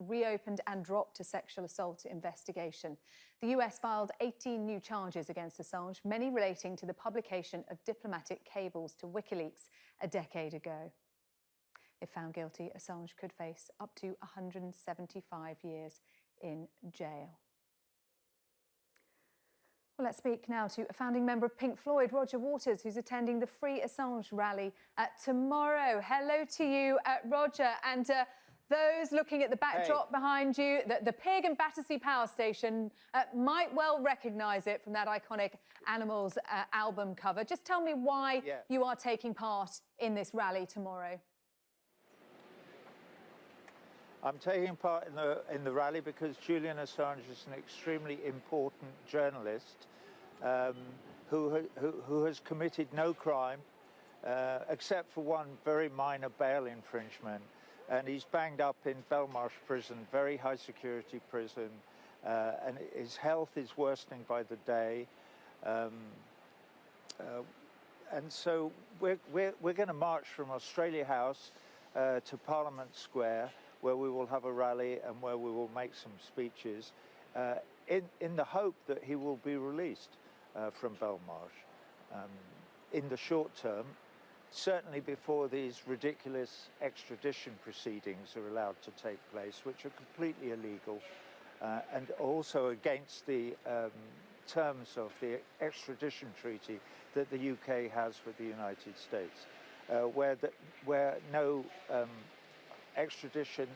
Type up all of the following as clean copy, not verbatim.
reopened and dropped a sexual assault investigation. The US filed 18 new charges against Assange, many relating to the publication of diplomatic cables to WikiLeaks a decade ago. If found guilty, Assange could face up to 175 years in jail. Well, let's speak now to a founding member of Pink Floyd, Roger Waters, who's attending the Free Assange rally tomorrow. Hello to you, Roger. And those looking at the backdrop behind you, the Pig and Battersea Power Station might well recognise it from that iconic Animals album cover. Just tell me why you are taking part in this rally tomorrow. I'm taking part in the rally because Julian Assange is an extremely important journalist who has committed no crime except for one very minor bail infringement, and he's banged up in Belmarsh prison, very high security prison, and his health is worsening by the day, and so we're going to march from Australia House to Parliament Square, where we will have a rally and where we will make some speeches in the hope that he will be released from Belmarsh in the short term, certainly before these ridiculous extradition proceedings are allowed to take place, which are completely illegal and also against the terms of the extradition treaty that the UK has with the United States, where no extradition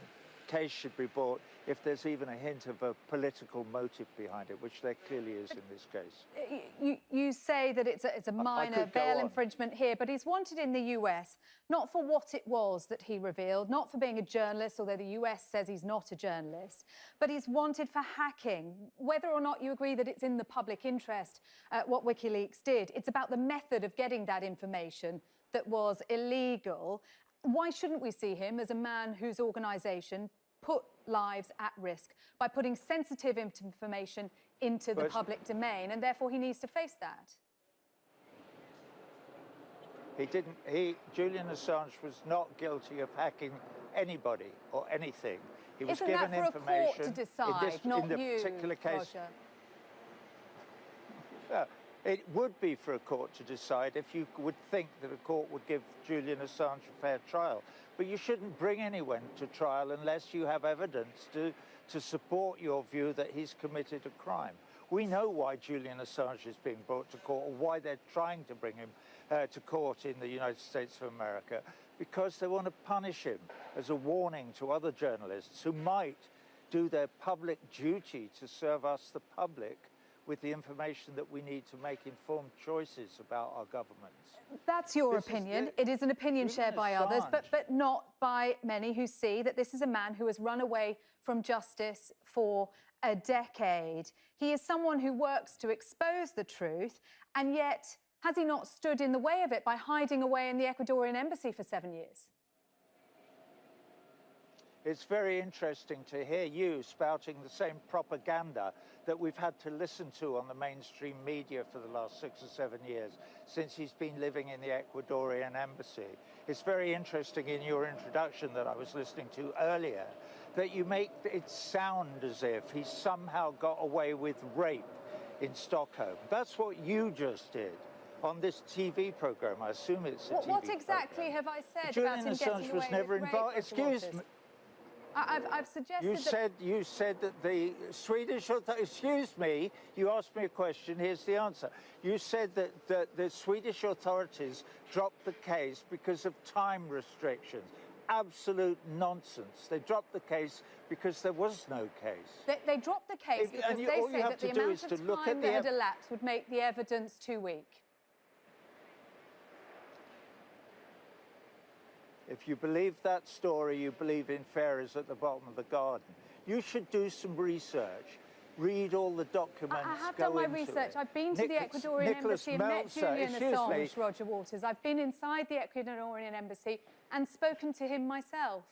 case should be brought if there's even a hint of a political motive behind it, which there clearly is in this case. You say that it's a minor bail infringement here, but he's wanted in the US, not for what it was that he revealed, not for being a journalist, although the US says he's not a journalist, but he's wanted for hacking. Whether or not you agree that it's in the public interest, what WikiLeaks did, it's about the method of getting that information that was illegal. Why shouldn't we see him as a man whose organisation put lives at risk by putting sensitive information into the public domain, and therefore he needs to face that? Julian Assange was not guilty of hacking anybody or anything. He was given information. Isn't that for a court to decide, not you, particular case, Roger? It would be for a court to decide if you would think that a court would give Julian Assange a fair trial. But you shouldn't bring anyone to trial unless you have evidence to support your view that he's committed a crime. We know why Julian Assange is being brought to court, or why they're trying to bring him to court in the United States of America, because they want to punish him as a warning to other journalists who might do their public duty to serve us, the public, with the information that we need to make informed choices about our governments. That's your opinion. It is an opinion shared by others, but not by many who see that this is a man who has run away from justice for a decade. He is someone who works to expose the truth, and yet has he not stood in the way of it by hiding away in the Ecuadorian embassy for 7 years? It's very interesting to hear you spouting the same propaganda that we've had to listen to on the mainstream media for the last 6 or 7 years, since he's been living in the Ecuadorian embassy. It's very interesting in your introduction that I was listening to earlier that you make it sound as if he somehow got away with rape in Stockholm. That's what you just did on this TV program. I assume it's a TV What exactly have I said about him getting away with rape? Excuse me. I've suggested you said that the Swedish authorities, excuse me, you asked me a question, here's the answer. You said that the Swedish authorities dropped the case because of time restrictions. Absolute nonsense. They dropped the case because there was no case. They dropped the case because they say that the amount of time that had elapsed would make the evidence too weak. If you believe that story, you believe in fairies at the bottom of the garden. You should do some research. Read all the documents. I have done my research. I've been to the Ecuadorian embassy and met Julian Assange, Roger Waters. I've been inside the Ecuadorian embassy and spoken to him myself.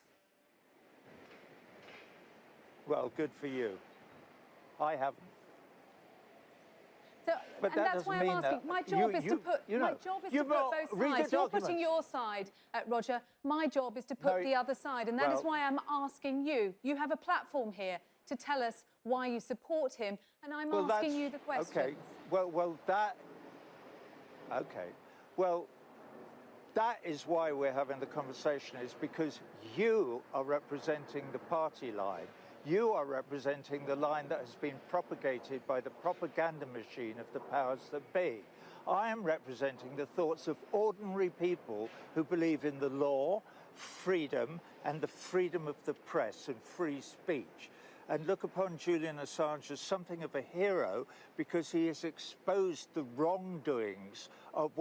Well, good for you. I haven't. But and that's why I'm asking. My job is to put both sides. You're putting your side, Roger. My job is to put the other side, and that is why I'm asking you. You have a platform here to tell us why you support him, and I'm asking you the questions. Okay. Well, that is why we're having the conversation, is because you are representing the party line. You are representing the line that has been propagated by the propaganda machine of the powers that be. I am representing the thoughts of ordinary people who believe in the law, freedom, and the freedom of the press and free speech, and look upon Julian Assange as something of a hero because he has exposed the wrongdoings of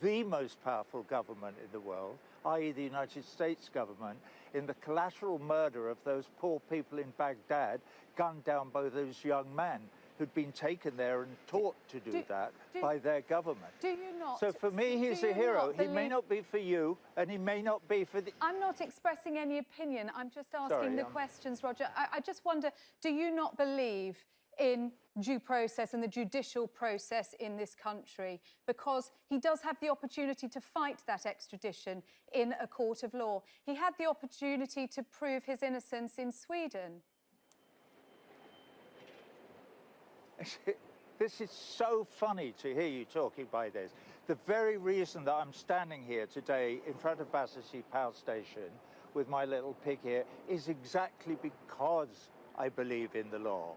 the most powerful government in the world, i.e. the United States government, in the collateral murder of those poor people in Baghdad, gunned down by those young men who'd been taken there and taught to do that by their government. Do you not? So for me, he's a hero. He may not be for you, and he may not be for the... I'm not expressing any opinion. I'm just asking the questions, Roger. I just wonder, do you not believe in due process and the judicial process in this country? Because he does have the opportunity to fight that extradition in a court of law. He had the opportunity to prove his innocence in Sweden. This is so funny to hear you talking by this. The very reason that I'm standing here today in front of Battersea Power Station with my little pig here is exactly because I believe in the law.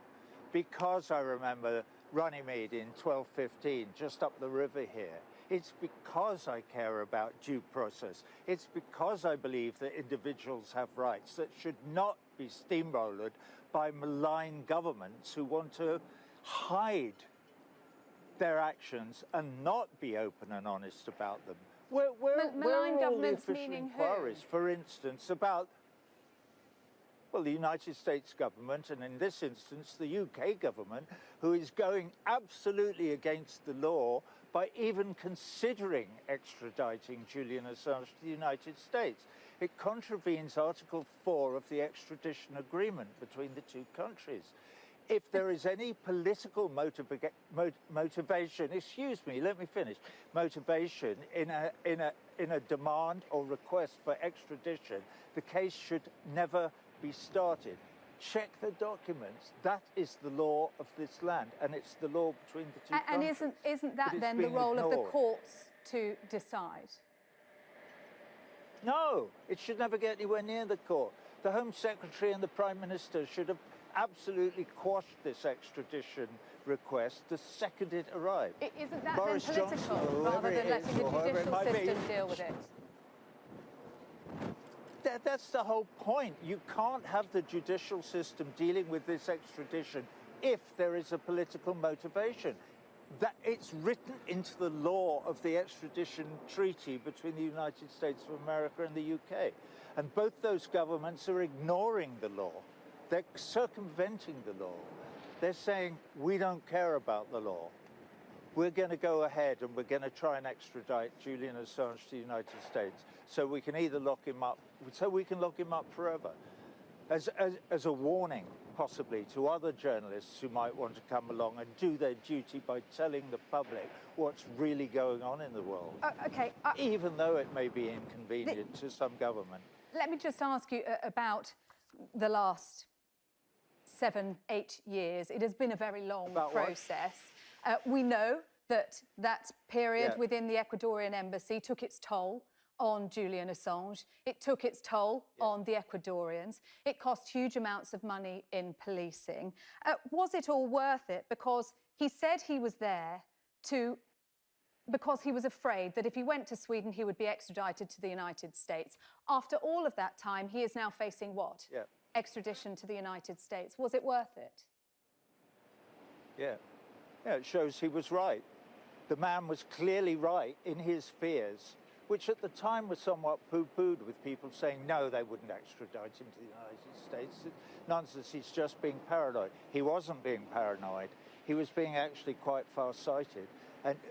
Because I remember Runnymede in 1215, just up the river here. It's because I care about due process. It's because I believe that individuals have rights that should not be steamrolled by malign governments who want to hide their actions and not be open and honest about them. Where malign are all the governments official meaning inquiries, for instance, about, well, the United States government, and in this instance, the UK government, who is going absolutely against the law by even considering extraditing Julian Assange to the United States. It contravenes Article 4 of the extradition agreement between the two countries. If there is any political motivation, excuse me, let me finish, motivation in a demand or request for extradition, the case should never be started. Check the documents. That is the law of this land, and it's the law between the two countries. And isn't that then the role of the courts to decide? No, it should never get anywhere near the court. The Home Secretary and the Prime Minister should have absolutely quashed this extradition request the second it arrived. Isn't that Boris then political, Johnson, rather than letting the judicial system deal with it? That's the whole point. You can't have the judicial system dealing with this extradition if there is a political motivation. That it's written into the law of the extradition treaty between the United States of America and the UK. And both those governments are ignoring the law. They're circumventing the law. They're saying, we don't care about the law. We're going to go ahead and we're going to try and extradite Julian Assange to the United States so we can either lock him up, forever. As a warning, possibly, to other journalists who might want to come along and do their duty by telling the public what's really going on in the world. Even though it may be inconvenient to some government. Let me just ask you about the last 7, 8 years. It has been a very long process. We know that period within the Ecuadorian embassy took its toll on Julian Assange. It took its toll on the Ecuadorians. It cost huge amounts of money in policing. Was it all worth it? Because he said he was there because he was afraid that if he went to Sweden, he would be extradited to the United States. After all of that time, he is now facing what? Extradition to the United States. Was it worth it? Yeah, it shows he was right. The man was clearly right in his fears, which at the time was somewhat poo-pooed, with people saying, no, they wouldn't extradite him to the United States. Nonsense, he's just being paranoid. He wasn't being paranoid. He was being actually quite far-sighted.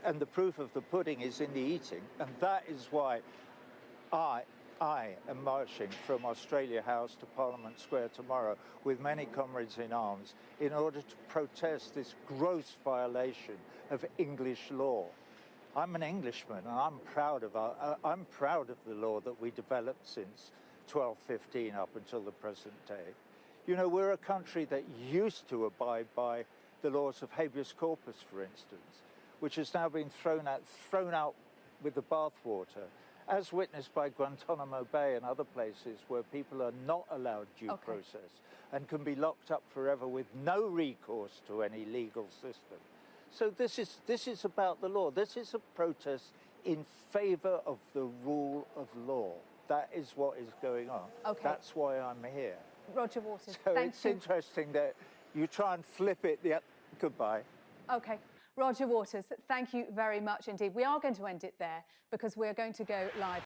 And the proof of the pudding is in the eating. And that is why I am marching from Australia House to Parliament Square tomorrow with many comrades in arms in order to protest this gross violation of English law. I'm an Englishman and I'm proud of the law that we developed since 1215 up until the present day. You know, we're a country that used to abide by the laws of habeas corpus, for instance, which has now been thrown out with the bathwater, as witnessed by Guantanamo Bay and other places where people are not allowed due process and can be locked up forever with no recourse to any legal system. So this is about the law. This is a protest in favour of the rule of law. That is what is going on. Okay. That's why I'm here. Roger Waters, so thank it's you. interesting that you try and flip it. Goodbye. Okay. Roger Waters, thank you very much indeed. We are going to end it there because we're going to go live.